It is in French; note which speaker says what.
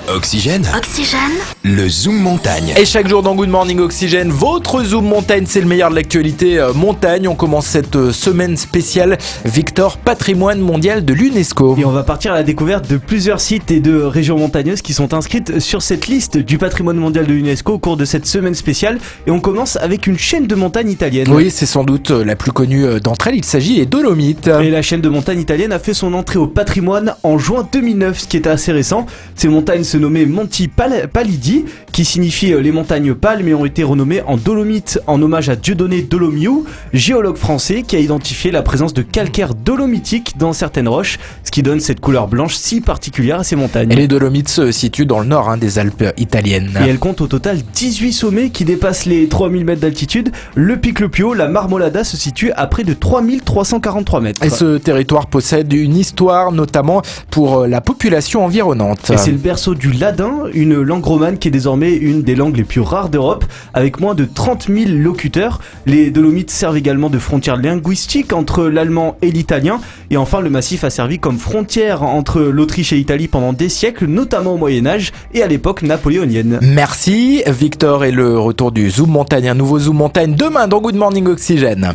Speaker 1: Oxygène.
Speaker 2: Oxygène.
Speaker 1: Le Zoom Montagne.
Speaker 3: Et chaque jour dans Good Morning Oxygène, votre Zoom Montagne, c'est le meilleur de l'actualité montagne. On commence cette semaine spéciale Victor Patrimoine mondial de l'UNESCO.
Speaker 4: Et on va partir à la découverte de plusieurs sites et de régions montagneuses qui sont inscrites sur cette liste du patrimoine mondial de l'UNESCO au cours de cette semaine spéciale. Et on commence avec une chaîne de montagnes italienne.
Speaker 3: Oui, c'est sans doute la plus connue d'entre elles, il s'agit des Dolomites.
Speaker 4: Et la chaîne de montagnes italienne a fait son entrée au patrimoine en juin 2009, ce qui était assez récent. Ces montagnes se nommaient Monti Pallidi, qui signifie les montagnes pâles, mais ont été renommées en Dolomites en hommage à Dieudonné Dolomiu, géologue français qui a identifié la présence de calcaire dolomitique dans certaines roches, ce qui donne cette couleur blanche si particulière à ces montagnes.
Speaker 3: Et les Dolomites se situent dans le nord des Alpes italiennes.
Speaker 4: Et elles comptent au total 18 sommets qui dépassent les 3000 mètres d'altitude. Le pic le plus haut, la Marmolada, se situe à près de 3343 mètres.
Speaker 3: Et ce territoire possède une histoire, notamment pour la population environnante.
Speaker 4: Et c'est le berceau du ladin, une langue romane qui est désormais une des langues les plus rares d'Europe, avec moins de 30 000 locuteurs. Les Dolomites servent également de frontière linguistique entre l'allemand et l'italien. Et enfin, le massif a servi comme frontière entre l'Autriche et l'Italie pendant des siècles, notamment au Moyen-Âge et à l'époque napoléonienne.
Speaker 3: Merci Victor, et le retour du Zoom Montagne, un nouveau Zoom Montagne demain dans Good Morning Oxygène.